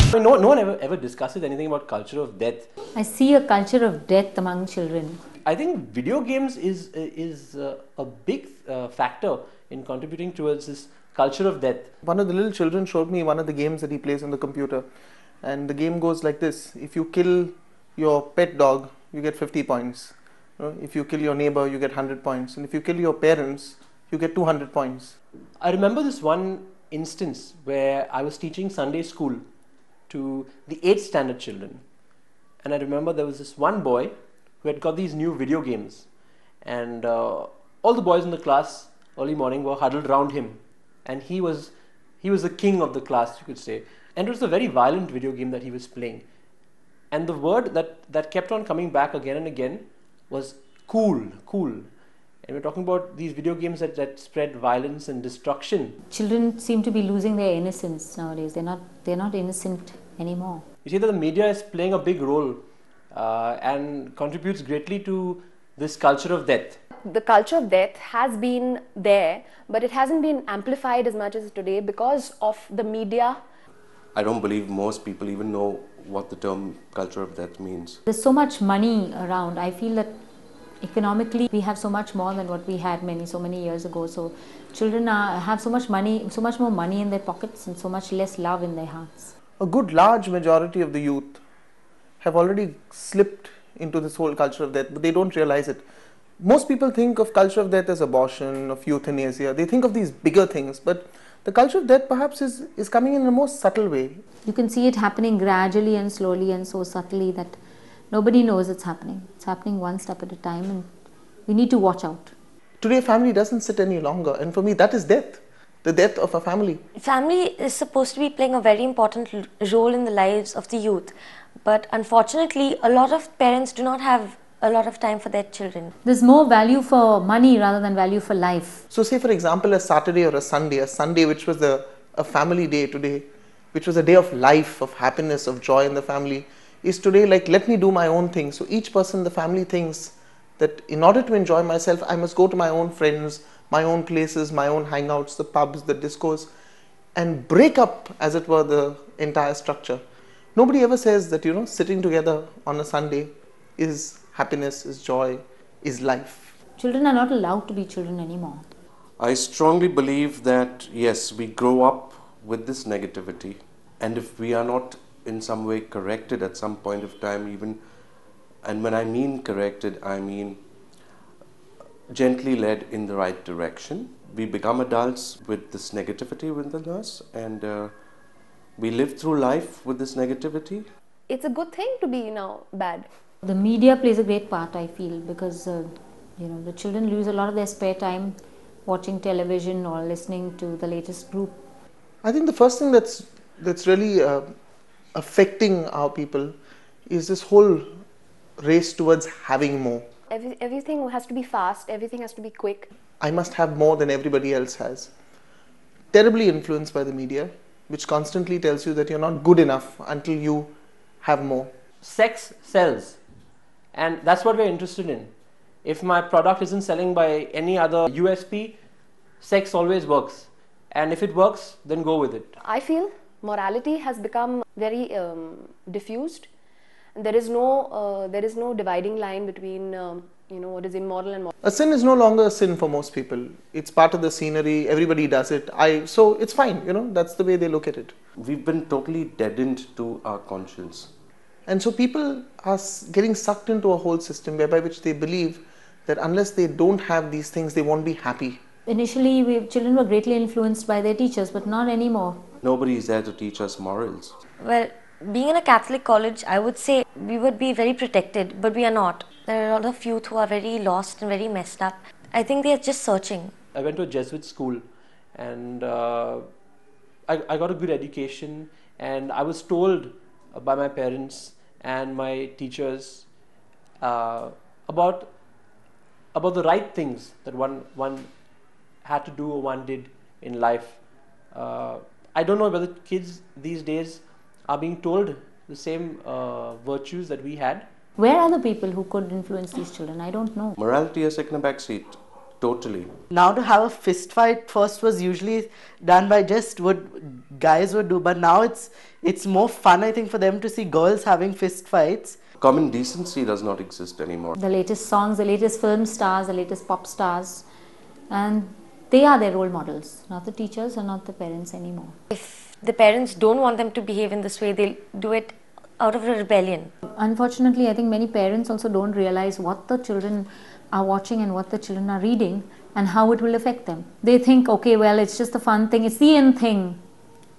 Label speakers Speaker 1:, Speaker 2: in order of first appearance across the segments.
Speaker 1: I mean, no one ever discusses anything about culture of death.
Speaker 2: I see a culture of death among children.
Speaker 1: I think video games is a big factor in contributing towards this culture of death.
Speaker 3: One of the little children showed me one of the games that he plays on the computer, and the game goes like this: if you kill your pet dog, you get 50 points. If you kill your neighbor, you get 100 points, and if you kill your parents, you get 200 points.
Speaker 1: I remember this one instance where I was teaching Sunday school to the 8th standard children, and I remember there was this one boy who had got these new video games, and all the boys in the class early morning were huddled around him, and he was the king of the class, you could say. And it was a very violent video game that he was playing, and the word that kept on coming back again and again was cool. And we're talking about these video games that spread violence and destruction.
Speaker 2: Children seem to be losing their innocence nowadays. They're not innocent anymore.
Speaker 1: You see that the media is playing a big role and contributes greatly to this culture of death.
Speaker 4: The culture of death has been there, but it hasn't been amplified as much as today because of the media.
Speaker 5: I don't believe most people even know what the term culture of death means.
Speaker 2: There's so much money around. I feel that economically we have so much more than what we had so many years ago. So children have so much more money in their pockets and so much less love in their hearts.
Speaker 3: A good large majority of the youth have already slipped into this whole culture of death, but they don't realize it. Most people think of culture of death as abortion, of euthanasia. They think of these bigger things, but the culture of death perhaps is coming in a more subtle way.
Speaker 2: You can see it happening gradually and slowly and so subtly that nobody knows it's happening. It's happening one step at a time, and we need to watch out.
Speaker 3: Today, family doesn't sit any longer, and for me, that is death. The death of a family.
Speaker 6: Family is supposed to be playing a very important role in the lives of the youth, but unfortunately, a lot of parents do not have a lot of time for their children.
Speaker 2: There's more value for money rather than value for life.
Speaker 3: So say for example a Saturday or a Sunday which was a family day today, which was a day of life, of happiness, of joy in the family, is today like, let me do my own thing. So each person in the family thinks that in order to enjoy myself, I must go to my own friends, my own places, my own hangouts, the pubs, the discos, and break up, as it were, the entire structure. Nobody ever says that, sitting together on a Sunday is happiness, is joy, is life.
Speaker 2: Children are not allowed to be children anymore.
Speaker 5: I strongly believe that, yes, we grow up with this negativity, and if we are not in some way corrected at some point of time, even, and when I mean corrected, I mean gently led in the right direction, we become adults with this negativity within us, and we live through life with this negativity.
Speaker 4: It's a good thing to be now bad.
Speaker 2: The media plays a great part, I feel, because the children lose a lot of their spare time watching television or listening to the latest group.
Speaker 3: I think the first thing that's really affecting our people is this whole race towards having more.
Speaker 4: Everything has to be fast, everything has to be quick.
Speaker 3: I must have more than everybody else has. Terribly influenced by the media, which constantly tells you that you're not good enough until you have more.
Speaker 1: Sex sells, and that's what we're interested in. If my product isn't selling by any other USP, sex always works. And if it works, then go with it.
Speaker 4: I feel morality has become very diffused. There is no dividing line between what is immoral and moral.
Speaker 3: A sin is no longer a sin for most people. It's part of the scenery. Everybody does it. So it's fine. That's the way they look at it.
Speaker 5: We've been totally deadened to our conscience.
Speaker 3: And so people are getting sucked into a whole system whereby which they believe that unless they don't have these things, they won't be happy.
Speaker 2: Initially, children were greatly influenced by their teachers, but not anymore.
Speaker 5: Nobody is there to teach us morals.
Speaker 6: Well, being in a Catholic college, I would say we would be very protected, but we are not. There are a lot of youth who are very lost and very messed up. I think they are just searching.
Speaker 1: I went to a Jesuit school, and I got a good education, and I was told by my parents and my teachers about the right things that one had to do or one did in life. I don't know whether kids these days are being told the same virtues that we had.
Speaker 2: Where are the people who could influence these children? I don't know.
Speaker 5: Morality has taken a back seat. Totally.
Speaker 7: Now to have a fist fight first was usually done by just what guys would do, but now it's more fun, I think, for them to see girls having fist fights.
Speaker 5: Common decency does not exist anymore.
Speaker 2: The latest songs, the latest film stars, the latest pop stars, and they are their role models, not the teachers or not the parents anymore.
Speaker 6: If the parents don't want them to behave in this way, they'll do it out of a rebellion.
Speaker 2: Unfortunately, I think many parents also don't realize what the children are watching and what the children are reading and how it will affect them. They think, okay, well, it's just a fun thing, it's the in thing,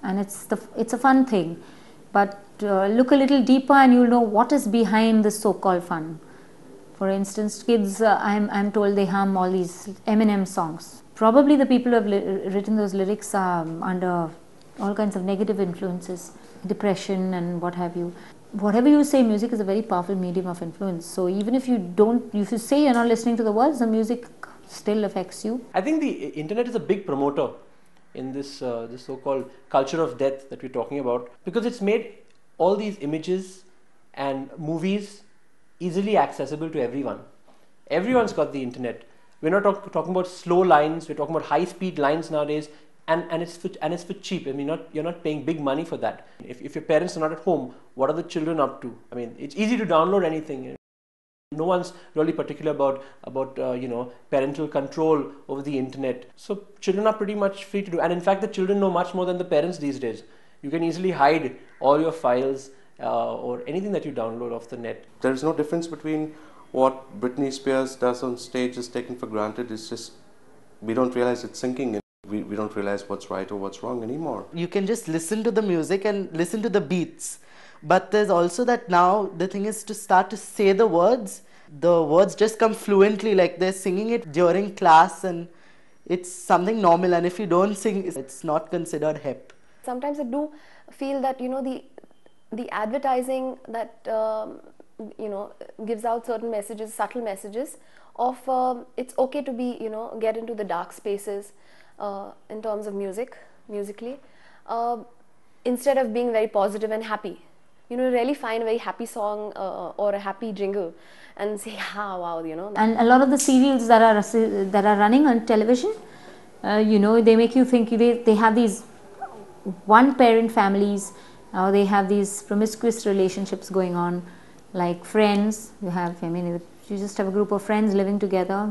Speaker 2: and it's a fun thing. But look a little deeper and you'll know what is behind this so-called fun. For instance, kids, I'm told they hum all these Eminem songs. Probably the people who have written those lyrics are under all kinds of negative influences, depression and what have you. Whatever you say, music is a very powerful medium of influence. So even if if you say you're not listening to the words, the music still affects you.
Speaker 1: I think the internet is a big promoter in this so-called culture of death that we're talking about, because it's made all these images and movies easily accessible to everyone. Everyone's got the internet. We're not talking about slow lines, we're talking about high-speed lines nowadays, and it's for cheap. I mean, you're not paying big money for that. If your parents are not at home, what are the children up to? I mean, it's easy to download anything. No one's really particular about parental control over the internet. So children are pretty much free to do. And in fact, the children know much more than the parents these days. You can easily hide all your files or anything that you download off the net.
Speaker 5: There is no difference between what Britney Spears does on stage is taken for granted. It's just we don't realize it's sinking in. We don't realize what's right or what's wrong anymore.
Speaker 7: You can just listen to the music and listen to the beats. But there's also that now the thing is to start to say the words. The words just come fluently, like they're singing it during class and it's something normal. And if you don't sing, it's not considered hip.
Speaker 4: Sometimes I do feel that, the advertising that, gives out certain messages, subtle messages of it's okay to be, get into the dark spaces in terms of musically, instead of being very positive and happy. Really find a very happy song or a happy jingle and say, wow,
Speaker 2: And a lot of the serials that are running on television, they make you think they have these one-parent families, they have these promiscuous relationships going on, like Friends. You just have a group of friends living together.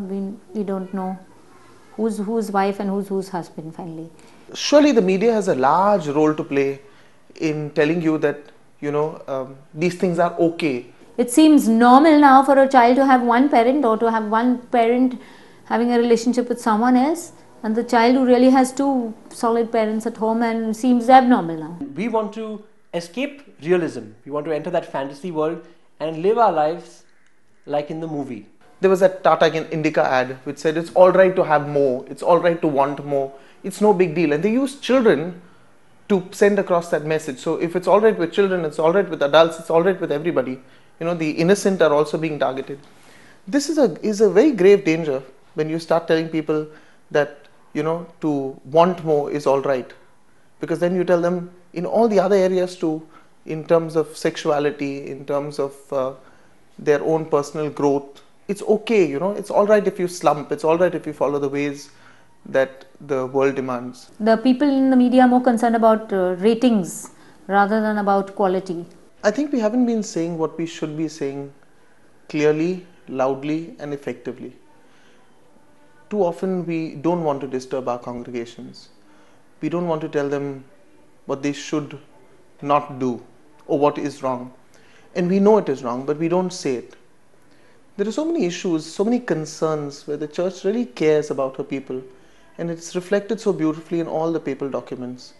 Speaker 2: We don't know who's wife and who's husband finally.
Speaker 3: Surely the media has a large role to play in telling you that these things are okay.
Speaker 2: It seems normal now for a child to have one parent or to have one parent having a relationship with someone else, and the child who really has two solid parents at home and seems abnormal now.
Speaker 1: We want to escape realism. We want to enter that fantasy world and live our lives like in the movie.
Speaker 3: There was a Tata Indica ad which said it's all right to have more, it's all right to want more, it's no big deal. And they used children to send across that message. So if it's all right with children, it's all right with adults, it's all right with everybody. The innocent are also being targeted. This is a very grave danger when you start telling people that to want more is all right, because then you tell them in all the other areas too, in terms of sexuality, in terms of their own personal growth, it's okay. It's all right if you slump, it's all right if you follow the ways that the world demands.
Speaker 2: The people in the media are more concerned about ratings rather than about quality.
Speaker 3: I think we haven't been saying what we should be saying clearly, loudly and effectively. Too often we don't want to disturb our congregations. We don't want to tell them what they should not do or what is wrong. And we know it is wrong, but we don't say it. There are so many issues, so many concerns where the church really cares about her people, and it's reflected so beautifully in all the papal documents.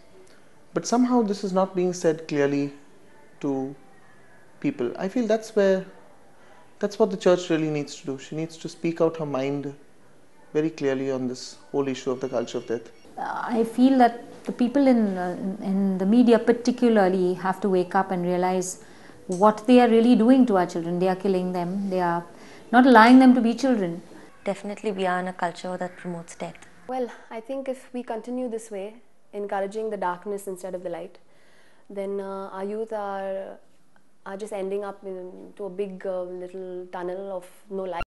Speaker 3: But somehow this is not being said clearly to people. I feel that's what the church really needs to do. She needs to speak out her mind very clearly on this whole issue of the culture of death.
Speaker 2: I feel that the people in the media particularly have to wake up and realize what they are really doing to our children. They are killing them. They are not allowing them to be children.
Speaker 6: Definitely we are in a culture that promotes death.
Speaker 4: Well, I think if we continue this way, encouraging the darkness instead of the light, then our youth are just ending up into a big little tunnel of no light.